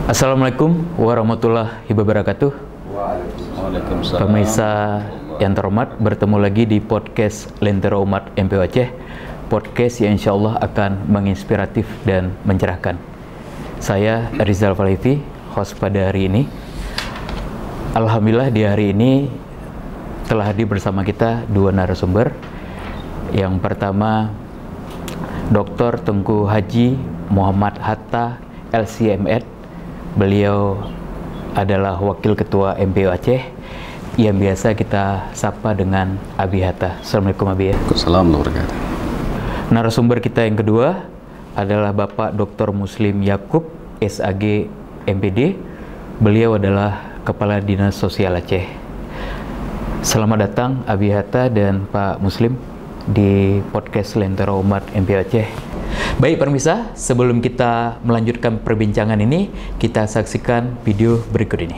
Assalamualaikum warahmatullahi wabarakatuh. Waalaikumsalam. Pemirsa yang terhormat, bertemu lagi di podcast Lentera Umat MPU Aceh. Podcast yang insya Allah akan menginspiratif dan mencerahkan. Saya Rizal Falifi, host pada hari ini. Alhamdulillah di hari ini telah hadir bersama kita dua narasumber. Yang pertama Dr. Tengku Haji Muhammad Hatta LCMS. Beliau adalah Wakil Ketua MPU Aceh yang biasa kita sapa dengan Abi Hatta. Assalamualaikum Abi. Assalamualaikum. Narasumber kita yang kedua adalah Bapak Dr. Muslim Yakub SAG MPD. Beliau adalah Kepala Dinas Sosial Aceh. Selamat datang Abi Hatta dan Pak Muslim di podcast Lentera Umat MPU Aceh. Baik pemirsa, sebelum kita melanjutkan perbincangan ini, kita saksikan video berikut ini.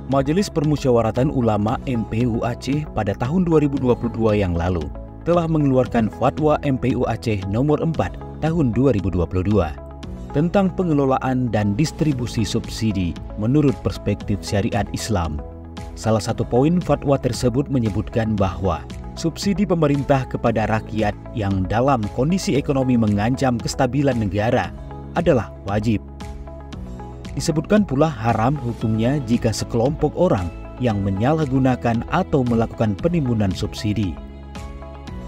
Majelis Permusyawaratan Ulama MPU Aceh pada tahun 2022 yang lalu telah mengeluarkan Fatwa MPU Aceh nomor 4 tahun 2022 tentang pengelolaan dan distribusi subsidi menurut perspektif syariat Islam. Salah satu poin fatwa tersebut menyebutkan bahwa subsidi pemerintah kepada rakyat yang dalam kondisi ekonomi mengancam kestabilan negara adalah wajib. Disebutkan pula haram hukumnya jika sekelompok orang yang menyalahgunakan atau melakukan penimbunan subsidi.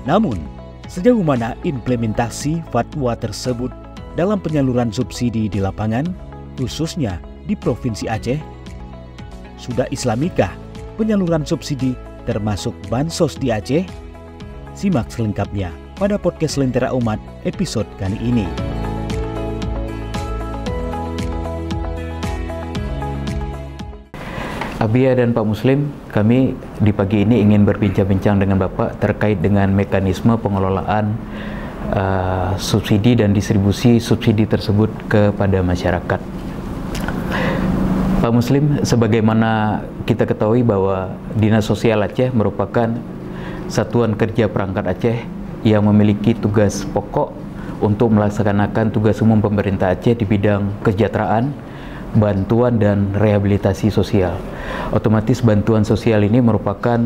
Namun, sejauh mana implementasi fatwa tersebut dalam penyaluran subsidi di lapangan, khususnya di Provinsi Aceh? Sudah Islamikah penyaluran subsidi termasuk bansos di Aceh? Simak selengkapnya pada podcast Lentera Umat episode kali ini. Abia dan Pak Muslim, kami di pagi ini ingin berbincang-bincang dengan Bapak terkait dengan mekanisme pengelolaan subsidi dan distribusi subsidi tersebut kepada masyarakat. Pak Muslim, sebagaimana kita ketahui bahwa Dinas Sosial Aceh merupakan satuan kerja perangkat Aceh yang memiliki tugas pokok untuk melaksanakan tugas umum pemerintah Aceh di bidang kesejahteraan, bantuan dan rehabilitasi sosial. Otomatis bantuan sosial ini merupakan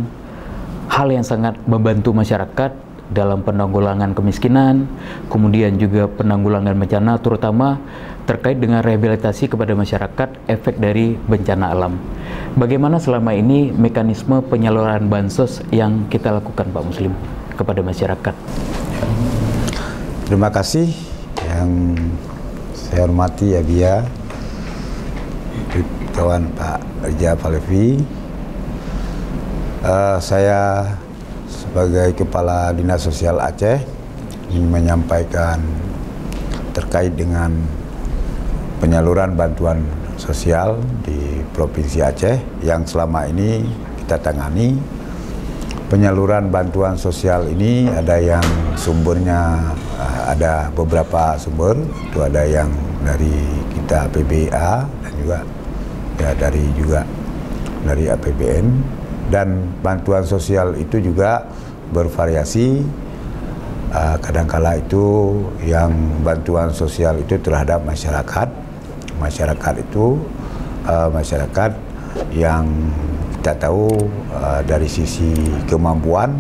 hal yang sangat membantu masyarakat dalam penanggulangan kemiskinan, kemudian juga penanggulangan bencana, terutama terkait dengan rehabilitasi kepada masyarakat efek dari bencana alam. Bagaimana selama ini mekanisme penyaluran bansos yang kita lakukan Pak Muslim kepada masyarakat? Terima kasih yang saya hormati Abia, kawan Pak Rizal Falifi. Saya sebagai Kepala Dinas Sosial Aceh ingin menyampaikan terkait dengan penyaluran bantuan sosial di Provinsi Aceh yang selama ini kita tangani. Penyaluran bantuan sosial ini ada yang sumbernya ada beberapa sumber, itu ada yang dari kita PBA dan juga dari APBN, dan bantuan sosial itu juga bervariasi. Kadangkala itu yang bantuan sosial itu terhadap masyarakat itu masyarakat yang kita tahu dari sisi kemampuan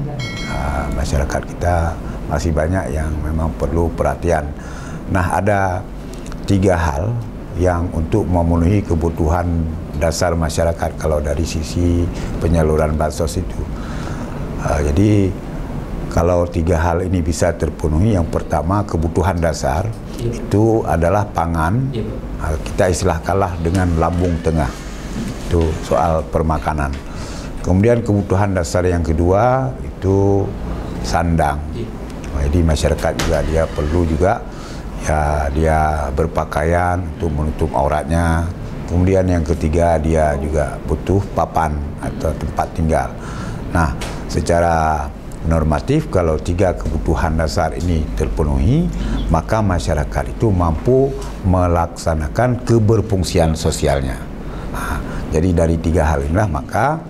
masyarakat kita masih banyak yang memang perlu perhatian. Nah, ada 3 hal yang untuk memenuhi kebutuhan dasar masyarakat kalau dari sisi penyaluran bansos itu. Jadi kalau 3 hal ini bisa terpenuhi, yang pertama kebutuhan dasar itu adalah pangan, kita istilahkanlah dengan lambung tengah, itu soal permakanan. Kemudian kebutuhan dasar yang kedua itu sandang. Jadi masyarakat juga dia perlu juga ya dia berpakaian untuk menutup auratnya. Kemudian yang ketiga dia juga butuh papan atau tempat tinggal. Nah, secara normatif kalau 3 kebutuhan dasar ini terpenuhi, maka masyarakat itu mampu melaksanakan keberfungsian sosialnya. Nah, jadi dari 3 hal inilah maka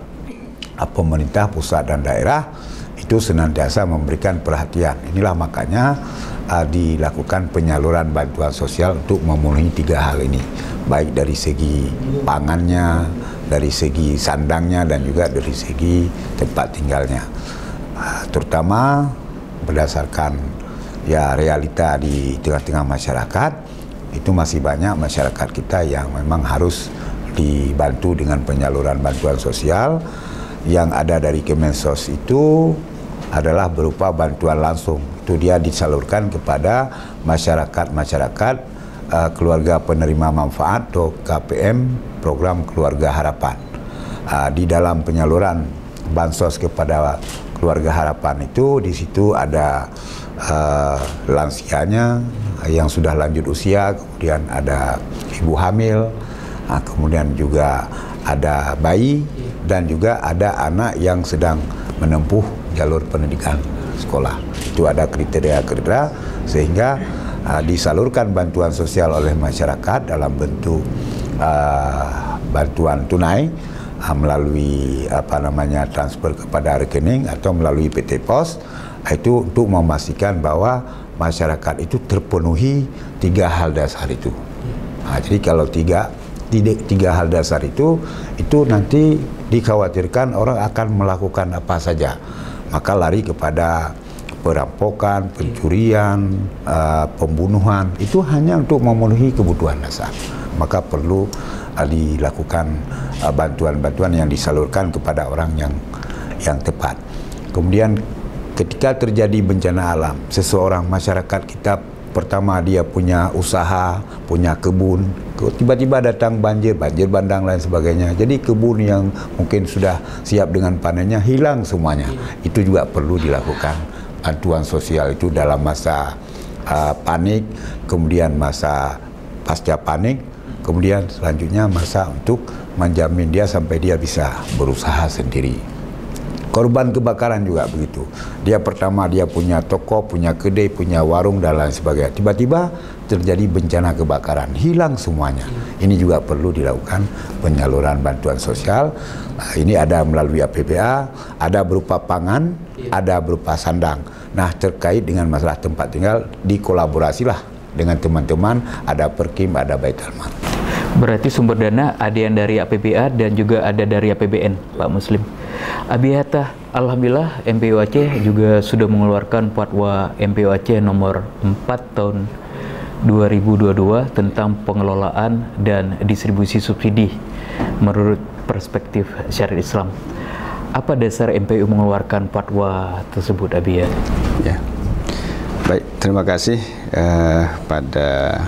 pemerintah pusat dan daerah itu senantiasa memberikan perhatian. Inilah makanya dilakukan penyaluran bantuan sosial untuk memenuhi 3 hal ini, baik dari segi pangannya, dari segi sandangnya, dan juga dari segi tempat tinggalnya. Terutama berdasarkan ya realita di tengah-tengah masyarakat, itu masih banyak masyarakat kita yang memang harus dibantu dengan penyaluran bantuan sosial. Yang ada dari Kemensos itu adalah berupa bantuan langsung. Itu dia disalurkan kepada masyarakat keluarga penerima manfaat atau KPM, program Keluarga Harapan. Di dalam penyaluran bansos kepada Keluarga Harapan itu, di situ ada lansianya yang sudah lanjut usia, kemudian ada ibu hamil, kemudian juga ada bayi, dan juga ada anak yang sedang menempuh jalur pendidikan sekolah. Itu ada kriteria-kriteria sehingga disalurkan bantuan sosial oleh masyarakat dalam bentuk bantuan tunai melalui transfer kepada rekening atau melalui PT Pos, itu untuk memastikan bahwa masyarakat itu terpenuhi 3 hal dasar itu. Jadi kalau tiga hal dasar itu nanti dikhawatirkan orang akan melakukan apa saja, maka lari kepada perampokan, pencurian, pembunuhan. Itu hanya untuk memenuhi kebutuhan dasar, maka perlu dilakukan bantuan-bantuan yang disalurkan kepada orang yang tepat. Kemudian ketika terjadi bencana alam, seseorang masyarakat kita, pertama dia punya usaha, punya kebun, tiba-tiba datang banjir bandang lain sebagainya. Jadi kebun yang mungkin sudah siap dengan panennya hilang semuanya. Itu juga perlu dilakukan bantuan sosial itu dalam masa panik, kemudian masa pasca panik, kemudian selanjutnya masa untuk menjamin dia sampai dia bisa berusaha sendiri. Korban kebakaran juga begitu. Dia pertama dia punya toko, punya kedai, punya warung dan lain sebagainya. Tiba-tiba terjadi bencana kebakaran, hilang semuanya. Ini juga perlu dilakukan penyaluran bantuan sosial. Ini ada melalui APBA, ada berupa pangan, ada berupa sandang. Nah, terkait dengan masalah tempat tinggal, dikolaborasilah dengan teman-teman, ada Perkim, ada Baitalmal. Berarti sumber dana ada yang dari APBA dan juga ada dari APBN, Pak Muslim. Abiyata, alhamdulillah MPU Aceh juga sudah mengeluarkan fatwa MPU Aceh nomor 4 tahun 2022 tentang pengelolaan dan distribusi subsidi menurut perspektif syariat Islam. Apa dasar MPU mengeluarkan fatwa tersebut, Abiyat? Ya, baik, terima kasih pada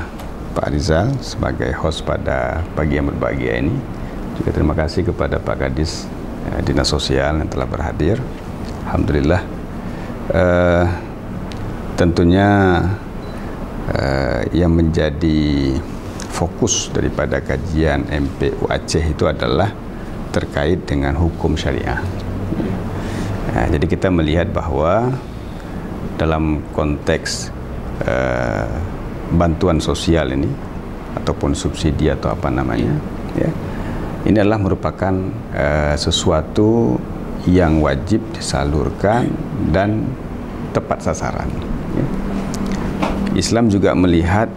Pak Rizal sebagai host pada pagi yang berbahagia ini. Juga terima kasih kepada Pak Kadis Dinas Sosial yang telah berhadir. Alhamdulillah. Tentunya yang menjadi fokus daripada kajian MPU Aceh itu adalah terkait dengan hukum syariah. Jadi kita melihat bahwa dalam konteks bantuan sosial ini ataupun subsidi atau apa namanya, ya, ini adalah merupakan sesuatu yang wajib disalurkan dan tepat sasaran. Ya. Islam juga melihat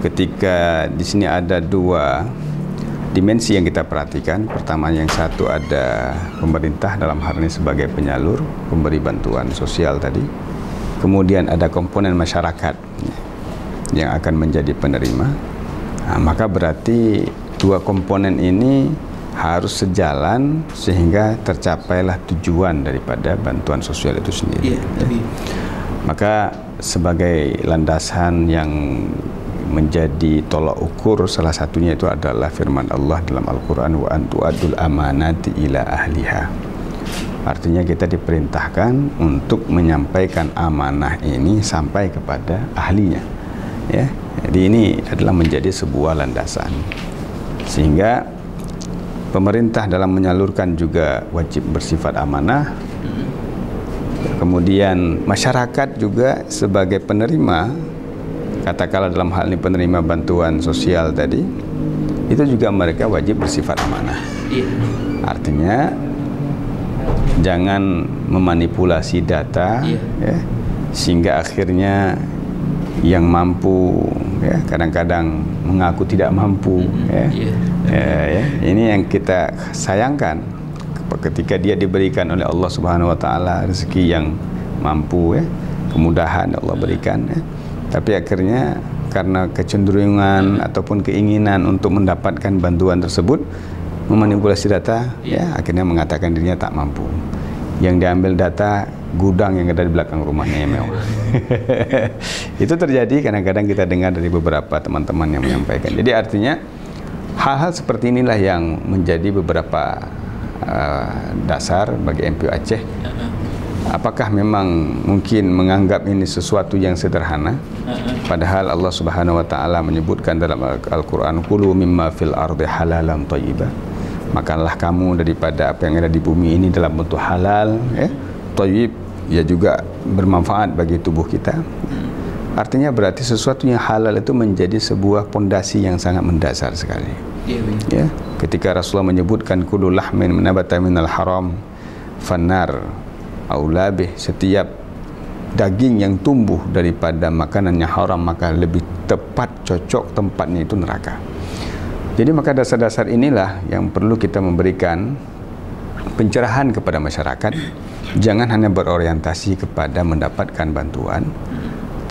ketika di sini ada 2 dimensi yang kita perhatikan. Pertama, yang satu ada pemerintah dalam hal ini sebagai penyalur, pemberi bantuan sosial tadi. Kemudian ada komponen masyarakat yang akan menjadi penerima. Maka berarti 2 komponen ini harus sejalan sehingga tercapailah tujuan daripada bantuan sosial itu sendiri. Maka sebagai landasan yang menjadi tolak ukur salah satunya itu adalah firman Allah dalam Al-Quran, wa antu'adul amanati ila ahliha. Artinya kita diperintahkan untuk menyampaikan amanah ini sampai kepada ahlinya. Ya, jadi ini adalah menjadi sebuah landasan sehingga pemerintah dalam menyalurkan juga wajib bersifat amanah. Kemudian masyarakat juga sebagai penerima, katakanlah dalam hal ini penerima bantuan sosial tadi, itu juga mereka wajib bersifat amanah. Artinya jangan memanipulasi data, ya, sehingga akhirnya yang mampu, ya, kadang-kadang mengaku tidak mampu, ya. Ini yang kita sayangkan ketika dia diberikan oleh Allah Subhanahu Wa Taala rezeki yang mampu, ya, kemudahan Allah berikan, ya. Tapi akhirnya karena kecenderungan ataupun keinginan untuk mendapatkan bantuan tersebut, memanipulasi data, ya, akhirnya mengatakan dirinya tak mampu. Yang diambil data gudang yang ada di belakang rumahnya yang mewah. Itu terjadi kadang-kadang kita dengar dari beberapa teman-teman yang menyampaikan. Jadi artinya hal-hal seperti inilah yang menjadi beberapa dasar bagi MPU Aceh. Apakah memang mungkin menganggap ini sesuatu yang sederhana, padahal Allah Subhanahu Wa Taala menyebutkan dalam Al-Quran, kulu mimma fil ardi halalan thayyiba, makanlah kamu daripada apa yang ada di bumi ini dalam bentuk halal, ya, thayyib, ya, juga bermanfaat bagi tubuh kita. Artinya berarti sesuatu yang halal itu menjadi sebuah pondasi yang sangat mendasar sekali, ya. Ketika Rasulullah menyebutkan kullu lahmin nabata minal haram fannar aulabih, setiap daging yang tumbuh daripada makanan yang haram maka lebih tepat cocok tempatnya itu neraka. Jadi maka dasar-dasar inilah yang perlu kita memberikan pencerahan kepada masyarakat. Jangan hanya berorientasi kepada mendapatkan bantuan,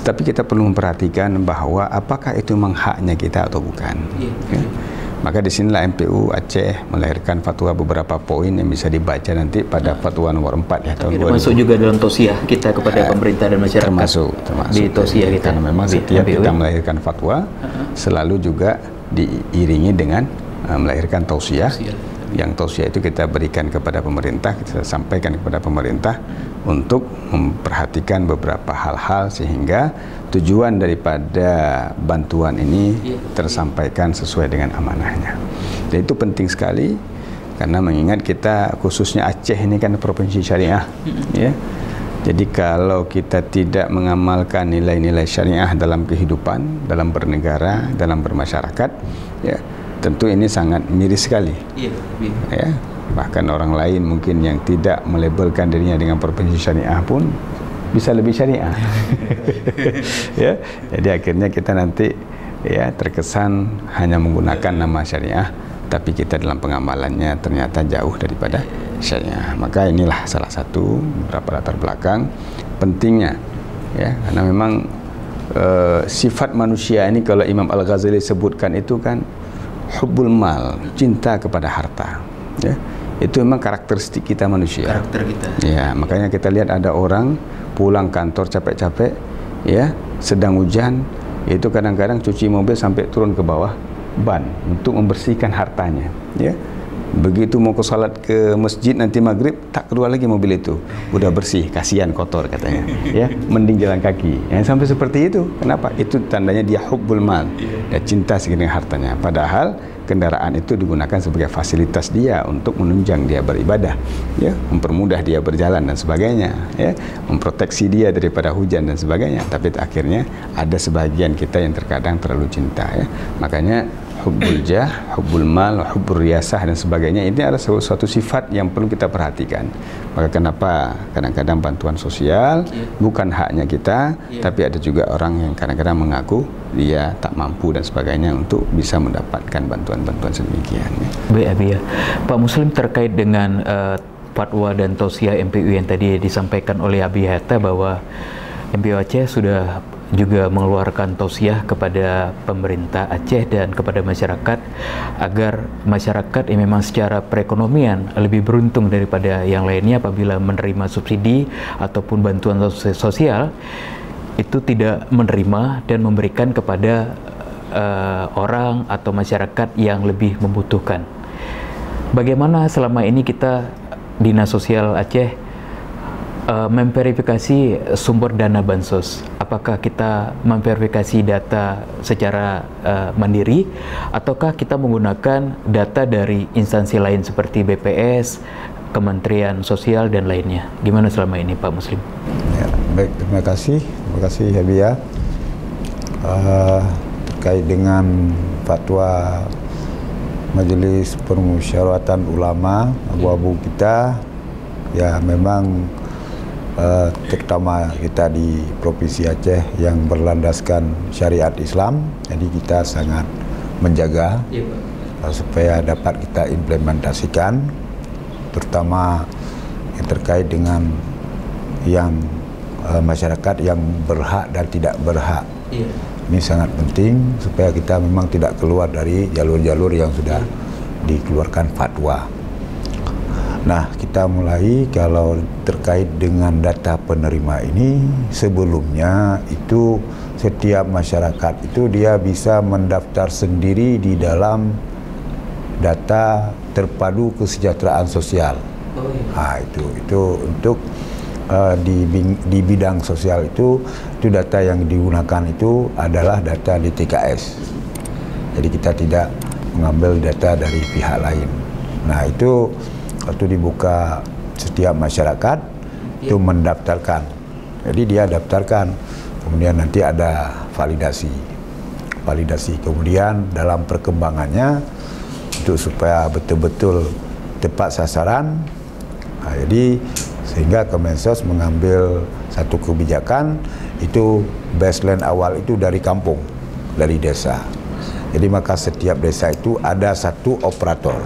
tapi kita perlu memperhatikan bahwa apakah itu memang haknya kita atau bukan, ya. Maka di sinilah MPU Aceh melahirkan fatwa beberapa poin yang bisa dibaca nanti pada fatwa nomor 4, ya, tahun 2000. Termasuk juga dalam tausiah kita kepada pemerintah dan masyarakat. Termasuk di tausiah kita. Karena memang setiap kita melahirkan fatwa selalu juga diiringi dengan melahirkan tausiah. Yang tausiah itu kita berikan kepada pemerintah, kita sampaikan kepada pemerintah untuk memperhatikan beberapa hal-hal sehingga tujuan daripada bantuan ini tersampaikan sesuai dengan amanahnya. Dan itu penting sekali karena mengingat kita khususnya Aceh ini kan provinsi syariah, ya. Jadi kalau kita tidak mengamalkan nilai-nilai syariah dalam kehidupan, dalam bernegara, dalam bermasyarakat, ya, tentu ini sangat miris sekali, ya. Bahkan orang lain mungkin yang tidak melabelkan dirinya dengan provinsi syariah pun bisa lebih syariah. Ya, jadi akhirnya kita nanti, ya, terkesan hanya menggunakan nama syariah, tapi kita dalam pengamalannya ternyata jauh daripada syariah. Maka inilah salah satu beberapa latar belakang pentingnya, ya, karena memang sifat manusia ini kalau Imam Al-Ghazali sebutkan itu kan hubbul mal, cinta kepada harta, ya. Itu memang karakteristik kita manusia. Karakter kita. Ya, makanya kita lihat ada orang pulang kantor capek-capek, ya, sedang hujan, itu kadang-kadang cuci mobil sampai turun ke bawah ban untuk membersihkan hartanya, ya. Begitu mau ke salat ke masjid nanti maghrib, tak keluar lagi mobil itu, udah bersih, kasihan kotor katanya, ya, mending jalan kaki. Yang sampai seperti itu, kenapa? Itu tandanya dia hubbul mal, ya, cinta dengan hartanya. Padahal kendaraan itu digunakan sebagai fasilitas dia untuk menunjang dia beribadah, ya, mempermudah dia berjalan dan sebagainya, ya, memproteksi dia daripada hujan dan sebagainya. Tapi akhirnya ada sebagian kita yang terkadang terlalu cinta, ya. Makanya hubbul jah, hubbul mal, hubbul riyasah dan sebagainya ini adalah suatu sifat yang perlu kita perhatikan. Maka kenapa kadang-kadang bantuan sosial bukan haknya kita, tapi ada juga orang yang kadang-kadang mengaku dia tak mampu dan sebagainya untuk bisa mendapatkan bantuan-bantuan sedemikian, ya. Baik, Abi, ya. Pak Muslim, terkait dengan fatwa dan tausiah MPU yang tadi disampaikan oleh Abi Hatta bahwa MPU Aceh sudah juga mengeluarkan tausiah kepada pemerintah Aceh dan kepada masyarakat agar masyarakat yang memang secara perekonomian lebih beruntung daripada yang lainnya apabila menerima subsidi ataupun bantuan sosial itu tidak menerima dan memberikan kepada orang atau masyarakat yang lebih membutuhkan. Bagaimana selama ini kita Dinas Sosial Aceh memverifikasi sumber dana bansos? Apakah kita memverifikasi data secara mandiri ataukah kita menggunakan data dari instansi lain seperti BPS, Kementerian Sosial dan lainnya? Gimana selama ini, Pak Muslim? Ya, baik, terima kasih Habia. Terkait dengan fatwa Majelis Permusyawaratan Ulama abu-abu kita, ya memang terutama kita di Provinsi Aceh yang berlandaskan syariat Islam, jadi kita sangat menjaga supaya dapat kita implementasikan, terutama yang terkait dengan yang masyarakat yang berhak dan tidak berhak. Ini sangat penting supaya kita memang tidak keluar dari jalur-jalur yang sudah dikeluarkan fatwa. Nah, kita mulai kalau terkait dengan data penerima ini, sebelumnya itu setiap masyarakat itu dia bisa mendaftar sendiri di dalam data terpadu kesejahteraan sosial. Nah, itu untuk di bidang sosial itu data yang digunakan itu adalah data DTKS. Jadi kita tidak mengambil data dari pihak lain. Nah, itu waktu dibuka setiap masyarakat itu mendaftarkan. Jadi dia daftarkan, kemudian nanti ada validasi. Kemudian dalam perkembangannya itu supaya betul-betul tepat sasaran. Nah, jadi sehingga Kemensos mengambil satu kebijakan itu baseline awal itu dari kampung, dari desa. Jadi maka setiap desa itu ada satu operator,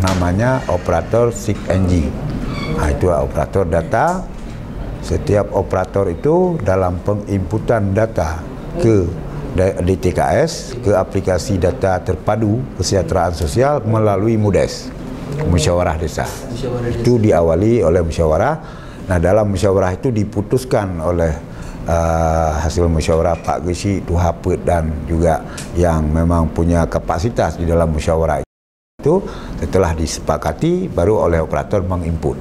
namanya operator SIG-NG. Nah, itu operator data. Setiap operator itu dalam penginputan data ke DTKS, ke aplikasi data terpadu kesejahteraan sosial melalui MUDES, musyawarah desa. Itu diawali oleh musyawarah. Nah, dalam musyawarah itu diputuskan oleh hasil musyawarah Pak Gesi, Tuhapet dan juga yang memang punya kapasitas di dalam musyawarah itu, setelah disepakati baru oleh operator menginput.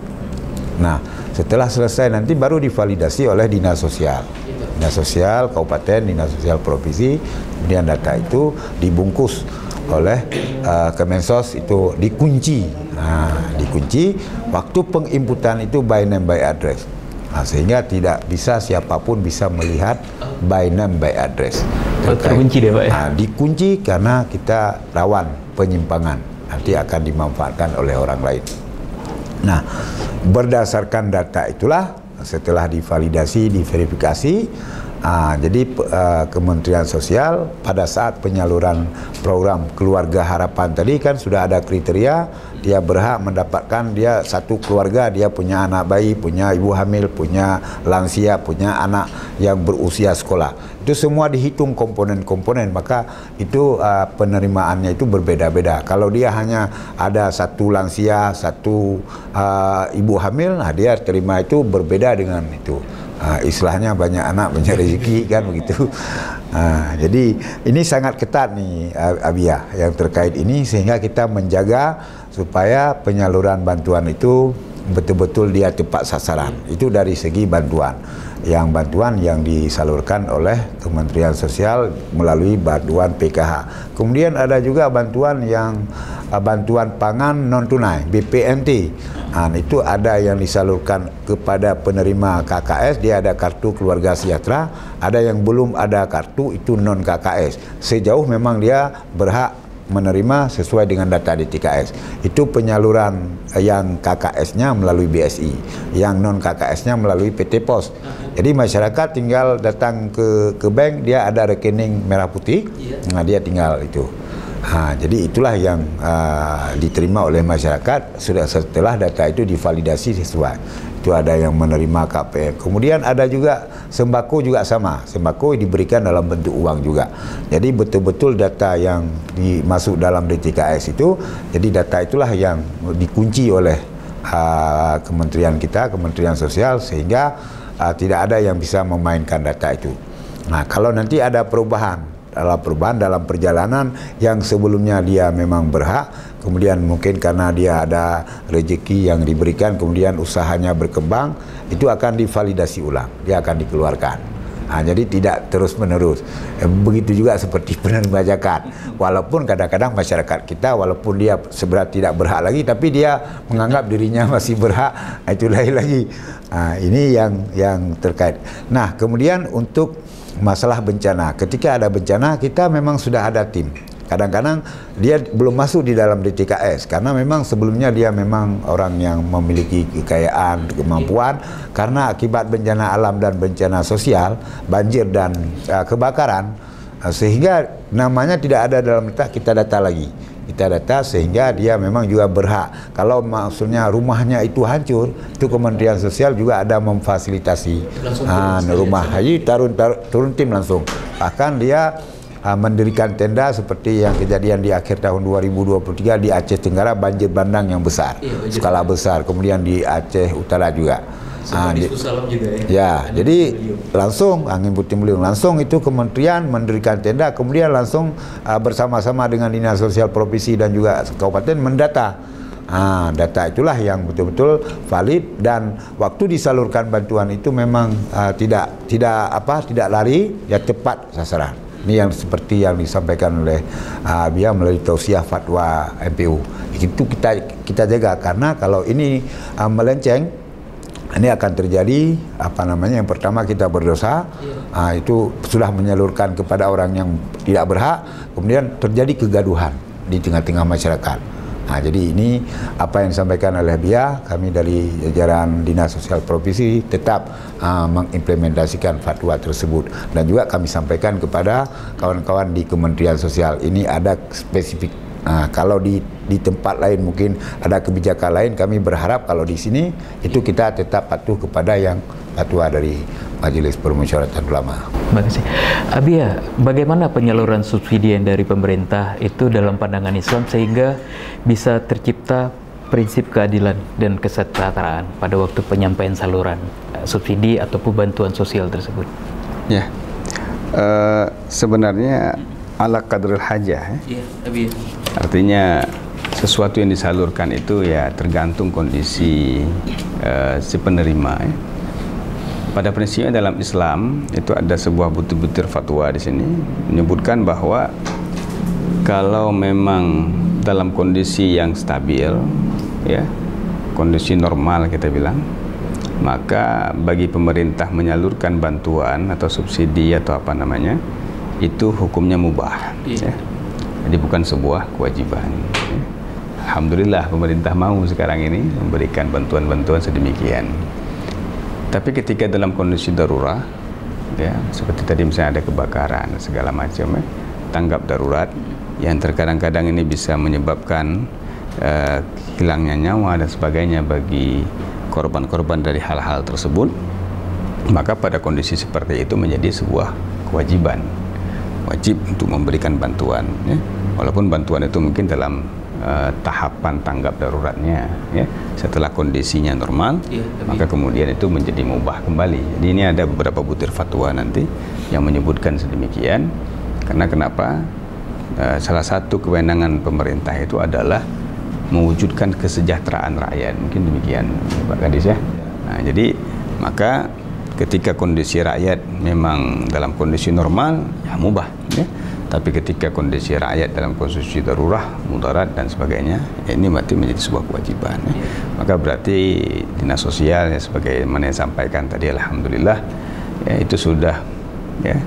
Nah, setelah selesai nanti baru divalidasi oleh Dinas Sosial. Dinas Sosial Kabupaten, Dinas Sosial Provinsi, kemudian data itu dibungkus oleh Kemensos, itu dikunci. Nah, dikunci, waktu penginputan itu by name by address. Nah, sehingga tidak bisa siapapun bisa melihat by name by address. Terkunci deh Pak ya? Nah, dikunci karena kita rawan penyimpangan, nanti akan dimanfaatkan oleh orang lain. Nah, berdasarkan data itulah setelah divalidasi, diverifikasi, jadi Kementerian Sosial pada saat penyaluran program Keluarga Harapan tadi kan sudah ada kriteria, dia berhak mendapatkan, dia satu keluarga, dia punya anak bayi, punya ibu hamil, punya lansia, punya anak yang berusia sekolah. Itu semua dihitung komponen-komponen, maka itu penerimaannya itu berbeda-beda. Kalau dia hanya ada satu lansia, satu ibu hamil, nah dia terima itu berbeda dengan itu. Istilahnya banyak anak banyak rezeki kan begitu. Jadi ini sangat ketat nih Abia yang terkait ini, sehingga kita menjaga supaya penyaluran bantuan itu betul-betul dia tepat sasaran. Itu dari segi bantuan yang disalurkan oleh Kementerian Sosial melalui bantuan PKH. Kemudian ada juga bantuan bantuan pangan non tunai BPNT. Nah, itu ada yang disalurkan kepada penerima KKS, dia ada kartu keluarga sejahtera, ada yang belum ada kartu, itu non KKS. Sejauh memang dia berhak menerima sesuai dengan data DTKS. Itu penyaluran yang KKS-nya melalui BSI, yang non KKS-nya melalui PT Pos. Jadi masyarakat tinggal datang ke bank, dia ada rekening merah putih, nah dia tinggal itu. Jadi itulah yang diterima oleh masyarakat sudah setelah data itu divalidasi sesuai. Itu ada yang menerima KPM. Kemudian ada juga sembako juga sama. Sembako diberikan dalam bentuk uang juga. Jadi betul-betul data yang dimasuk dalam DTKS itu, jadi data itulah yang dikunci oleh kementerian kita, Kementerian Sosial, sehingga tidak ada yang bisa memainkan data itu. Nah, kalau nanti ada perubahan dalam perjalanan yang sebelumnya dia memang berhak, kemudian mungkin karena dia ada rezeki yang diberikan, kemudian usahanya berkembang, itu akan divalidasi ulang, dia akan dikeluarkan. Jadi tidak terus menerus. Begitu juga seperti penerima zakat. Walaupun kadang-kadang masyarakat kita, walaupun dia sebenarnya tidak berhak lagi, tapi dia menganggap dirinya masih berhak, itu lain lagi. Ini yang terkait. Nah, kemudian untuk masalah bencana, ketika ada bencana kita memang sudah ada tim kadang-kadang dia belum masuk di dalam DTKS karena memang sebelumnya dia memang orang yang memiliki kekayaan, kemampuan, karena akibat bencana alam dan bencana sosial, banjir dan kebakaran, sehingga namanya tidak ada dalam kita data lagi. Kita data sehingga dia memang juga berhak. Kalau maksudnya rumahnya itu hancur, itu Kementerian Sosial juga ada memfasilitasi rumah haji, turun tim langsung. Bahkan dia mendirikan tenda seperti yang kejadian di akhir tahun 2023 di Aceh Tenggara, banjir bandang yang besar, skala besar. Kemudian di Aceh Utara juga. Juga ya, jadi langsung angin puting beliung, langsung itu kementerian mendirikan tenda, kemudian langsung bersama-sama dengan Dinas Sosial Provinsi dan juga kabupaten mendata. Data itulah yang betul-betul valid, dan waktu disalurkan bantuan itu memang tidak lari, ya tepat sasaran. Ini yang seperti yang disampaikan oleh Abia melalui tausiah fatwa MPU. Itu kita jaga, karena kalau ini melenceng, ini akan terjadi yang pertama kita berdosa, itu sudah menyalurkan kepada orang yang tidak berhak, kemudian terjadi kegaduhan di tengah-tengah masyarakat. Jadi ini apa yang disampaikan oleh Bia, kami dari jajaran Dinas Sosial Provinsi tetap mengimplementasikan fatwa tersebut, dan juga kami sampaikan kepada kawan-kawan di Kementerian Sosial, ini ada spesifik. Kalau di tempat lain mungkin ada kebijakan lain, kami berharap kalau di sini itu kita tetap patuh kepada yang fatwa dari Majelis Permusyawaratan Ulama. Terima kasih. Abia, bagaimana penyaluran subsidi yang dari pemerintah itu dalam pandangan Islam sehingga bisa tercipta prinsip keadilan dan kesetaraan pada waktu penyampaian saluran subsidi ataupun bantuan sosial tersebut? Ya, sebenarnya ala qadril hajah. Abia. Artinya sesuatu yang disalurkan itu ya tergantung kondisi si penerima. Pada prinsipnya dalam Islam itu ada sebuah butir-butir fatwa di sini menyebutkan bahwa kalau memang dalam kondisi yang stabil, ya kondisi normal kita bilang, maka bagi pemerintah menyalurkan bantuan atau subsidi atau itu hukumnya mubah. Ya. Jadi bukan sebuah kewajiban. Alhamdulillah pemerintah mau sekarang ini memberikan bantuan-bantuan sedemikian. Tapi ketika dalam kondisi darurat, ya seperti tadi misalnya ada kebakaran segala macam, tanggap darurat yang terkadang-kadang ini bisa menyebabkan hilangnya nyawa dan sebagainya bagi korban-korban dari hal-hal tersebut, maka pada kondisi seperti itu menjadi sebuah kewajiban, wajib untuk memberikan bantuan, ya. Walaupun bantuan itu mungkin dalam tahapan tanggap daruratnya, ya. Setelah kondisinya normal, maka kemudian itu menjadi mubah kembali. Jadi ini ada beberapa butir fatwa nanti yang menyebutkan sedemikian. Karena kenapa? Salah satu kewenangan pemerintah itu adalah mewujudkan kesejahteraan rakyat, mungkin demikian Pak Kadis, ya. Nah, jadi maka ketika kondisi rakyat memang dalam kondisi normal, ya mubah, ya. Tapi ketika kondisi rakyat dalam kondisi darurat, mudarat dan sebagainya, ya ini berarti menjadi sebuah kewajiban, ya. Maka berarti Dinas Sosial, ya, sebagaimana yang sampaikan tadi, alhamdulillah, ya itu sudah, ya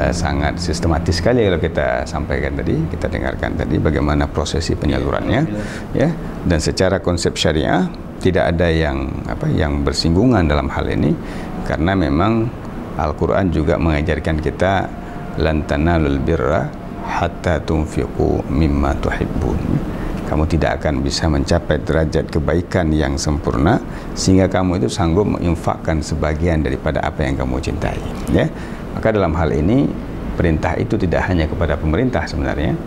sangat sistematis sekali kalau kita sampaikan tadi, kita dengarkan tadi bagaimana prosesi penyalurannya, ya. Dan secara konsep syariah tidak ada yang bersinggungan dalam hal ini, karena memang Al-Quran juga mengajarkan kita lan tanalul birra hatta tunfiqu mimma tuhibbun. Kamu tidak akan bisa mencapai derajat kebaikan yang sempurna sehingga kamu itu sanggup menginfakkan sebagian daripada apa yang kamu cintai, ya. Maka dalam hal ini perintah itu tidak hanya kepada pemerintah sebenarnya,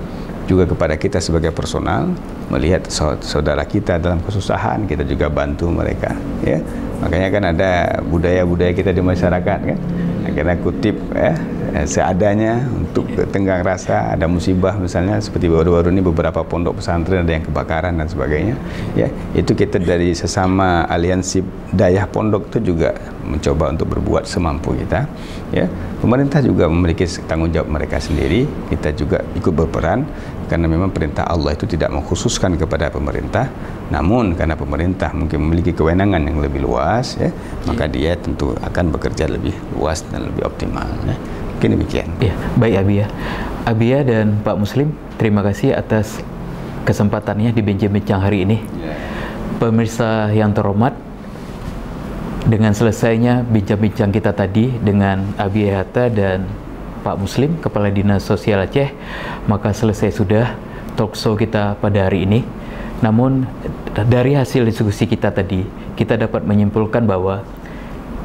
juga kepada kita sebagai personal, melihat saudara kita dalam kesusahan, kita juga bantu mereka, ya. Makanya kan ada budaya-budaya kita di masyarakat, kan, akhirnya kutip, ya, seadanya untuk tenggang rasa. Ada musibah misalnya seperti baru-baru ini beberapa pondok pesantren ada yang kebakaran dan sebagainya, ya, itu kita dari sesama aliansi dayah pondok itu juga mencoba untuk berbuat semampu kita, ya. Pemerintah juga memiliki tanggung jawab mereka sendiri, kita juga ikut berperan, karena memang perintah Allah itu tidak mengkhususkan kepada pemerintah, namun karena pemerintah mungkin memiliki kewenangan yang lebih luas, ya, maka dia tentu akan bekerja lebih luas dan lebih optimal, ya. Mungkin demikian. Ya, baik Abia. Abia dan Pak Muslim, terima kasih atas kesempatannya di bincang-bincang hari ini. Pemirsa yang terhormat, dengan selesainya bincang-bincang kita tadi dengan Abia Hatta dan Pak Muslim, Kepala Dinas Sosial Aceh, maka selesai sudah talk show kita pada hari ini. Namun dari hasil diskusi kita tadi, kita dapat menyimpulkan bahwa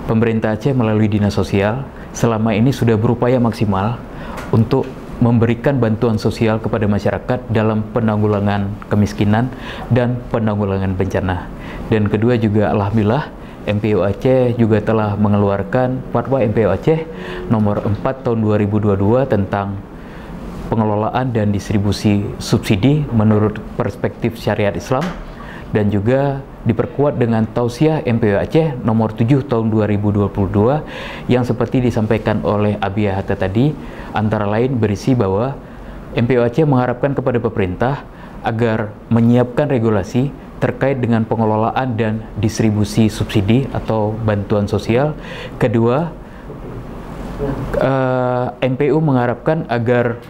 pemerintah Aceh melalui Dinas Sosial selama ini sudah berupaya maksimal untuk memberikan bantuan sosial kepada masyarakat dalam penanggulangan kemiskinan dan penanggulangan bencana. Dan kedua juga alhamdulillah MPU Aceh juga telah mengeluarkan Fatwa MPU Aceh nomor 4 tahun 2022 tentang pengelolaan dan distribusi subsidi menurut perspektif syariat Islam, dan juga diperkuat dengan Tausiah MPU Aceh nomor 7 tahun 2022 yang seperti disampaikan oleh Abia Hatta tadi, antara lain berisi bahwa MPU Aceh mengharapkan kepada pemerintah agar menyiapkan regulasi terkait dengan pengelolaan dan distribusi subsidi atau bantuan sosial. Kedua, MPU mengharapkan agar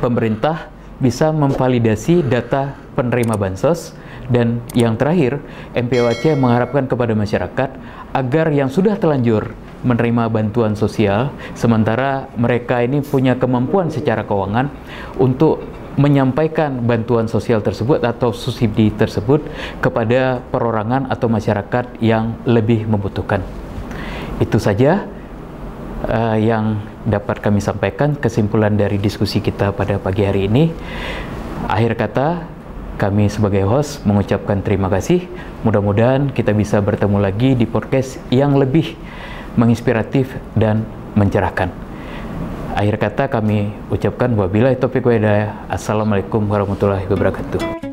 pemerintah bisa memvalidasi data penerima bansos. Dan yang terakhir, MPU Aceh mengharapkan kepada masyarakat agar yang sudah telanjur menerima bantuan sosial, sementara mereka ini punya kemampuan secara keuangan untuk menyampaikan bantuan sosial tersebut atau subsidi tersebut kepada perorangan atau masyarakat yang lebih membutuhkan. Itu saja yang dapat kami sampaikan, kesimpulan dari diskusi kita pada pagi hari ini. Akhir kata, kami sebagai host mengucapkan terima kasih. Mudah-mudahan kita bisa bertemu lagi di podcast yang lebih menginspiratif dan mencerahkan. Akhir kata kami ucapkan wabillahi taufiq wa hidayah. Assalamualaikum warahmatullahi wabarakatuh.